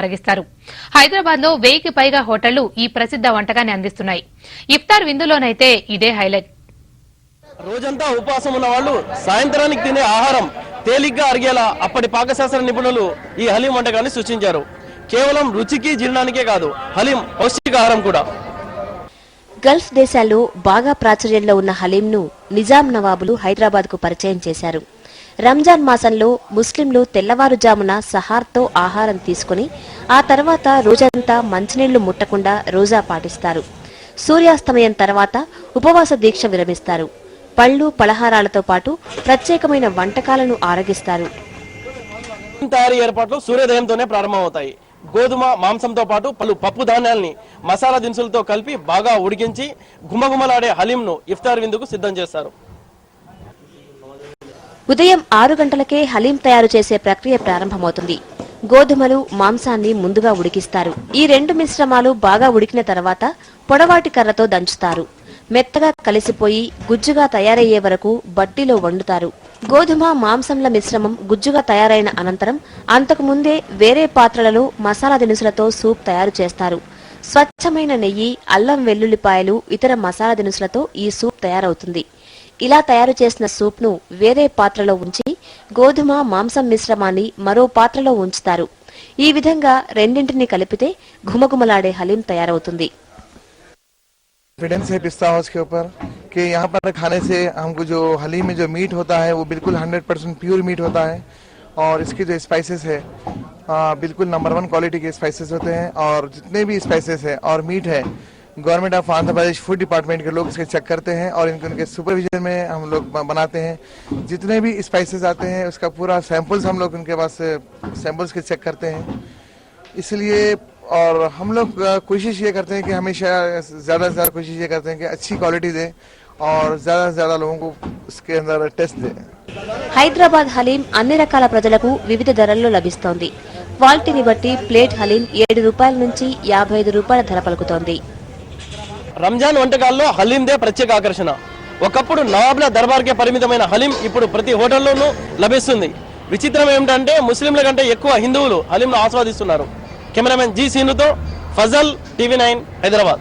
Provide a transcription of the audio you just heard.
ఆరగిస్తారు. హైదరాబాద్ లో 1000కి పైగా హోటళ్లు ఈ ప్రసిద్ధ వంటకాన్ని అందిస్తున్నాయి. ఇఫ్తార్ విందులోనైతే ఇదే హైలైట్. రోజంతా ఉపవాసం ఉన్న వాళ్ళు సాయంత్రానికి తినే ఆహారం తేలిగ్గా అరిగేలా అప్పటి పాకశాస్త్ర నిపుణులు ఈ హలీం వంటకాన్ని సృష్టించారు. కేవలం రుచికి జీర్ణానికే కాదు, హలీం పౌష్టికాహారం కూడా. గల్ఫ్ దేశాల్లో బాగా ప్రాచుర్యంలో ఉన్న హలీంను నిజాం నవాబులు హైదరాబాద్ కు పరిచయం చేశారు. రంజాన్ మాసంలో ముస్లింలు తెల్లవారుజామున సహార్తో ఆహారం తీసుకుని ఆ తర్వాత రోజంతా మంచినీళ్లు ముట్టకుండా రోజా పాటిస్తారు. సూర్యాస్తమయం తర్వాత ఉపవాస దీక్ష విరమిస్తారు. పళ్లు పలహారాలతో పాటు ప్రత్యేకమైన వంటకాలను ఆరగిస్తారు. తయారీ ఏర్పాట్లు సూర్యోదయంతోనే ప్రారంభమవుతాయి. గోధుమ మాంసంతో పాటు పలు పప్పు ధాన్యాల్ని మసాలా దినుసులతో కలిపి బాగా ఉడికించి గుమగుమలాడే హలీంను ఇఫ్తార్ విందుకు సిద్ధం చేస్తారు. ఉదయం 6 గంటలకే హలీం తయారు చేసే ప్రక్రియ ప్రారంభమవుతుంది. గోధుమలు మాంసాన్ని ముందుగా ఉడికిస్తారు. ఈ 2 మిశ్రమాలు బాగా ఉడికిన తర్వాత పొడవాటి కర్రతో దంచుతారు. మెత్తగా కలిసిపోయి గుజ్జుగా తయారయ్యే వరకు బట్టిలో వండుతారు. గోధుమ మాంసంల మిశ్రమం గుజ్జుగా తయారైన అనంతరం అంతకు ముందే వేరే పాత్రలలో మసాలా దినుసులతో సూప్ తయారు చేస్తారు. స్వచ్ఛమైన నెయ్యి, అల్లం వెల్లుల్లిపాయలు, ఇతర మసాలా దినుసులతో ఈ సూప్ తయారవుతుంది. ఇలా తయారు చేసిన సూప్ ను వేరే పాత్రలో ఉంచి గోధుమ మాంసం మిశ్రమాన్ని మరో పాత్రలో ఉంచుతారు. ఈ విధంగా రెండింటిని కలిపితే ఘుమఘుమలాడే హలీం తయారవుతుంది. कॉन्फिडेंस है पिस्ता हाउस के ऊपर कि यहाँ पर खाने से हमको जो हलीम में जो मीट होता है वो बिल्कुल 100% प्योर मीट होता है और इसकी जो स्पाइसेस है बिल्कुल नंबर 1 क्वालिटी के स्पाइसेस होते हैं और जितने भी स्पाइसेस है और मीट है government of Andhra Pradesh food department के लोग इसके चेक करते हैं और उनके सुपरविजन में हम लोग बनाते हैं. जितने भी स्पाइसेस आते हैं उसका पूरा सैंपल्स हम लोग उनके पास सैंपल्स के चेक करते हैं. इसलिए और हम लोग कोशिश ये करते हैं कि हमेशा ज़्यादा से ज़्यादा कोशिश ये करते हैं कि अच्छी क्वालिटी दें और ज़्यादा से ज़्यादा लोगों को इसके अंदर टेस्ट दें. హైదరాబాద్ హలీం అన్ని రకాల ప్రజలకు వివిధ ధరల్లో లభిస్తోంది. క్వాలిటీని బట్టి ప్లేట్ హలీం 7 రూపాయల నుంచి 55 రూపాయల ధర పలుకుతోంది. రంజాన్ వంటకాల్లో హలీందే ప్రత్యేక ఆకర్షణ. ఒకప్పుడు నవాబ్ల దర్బార్కే పరిమితమైన హలీం ఇప్పుడు ప్రతి హోటల్లోనూ లభిస్తుంది. విచిత్రం ఏమిటంటే ముస్లింల కంటే ఎక్కువ హిందువులు హలీంను ఆస్వాదిస్తున్నారు. కెమెరామెన్ జి సీనుతో ఫజల్, టీవీ 9 హైదరాబాద్.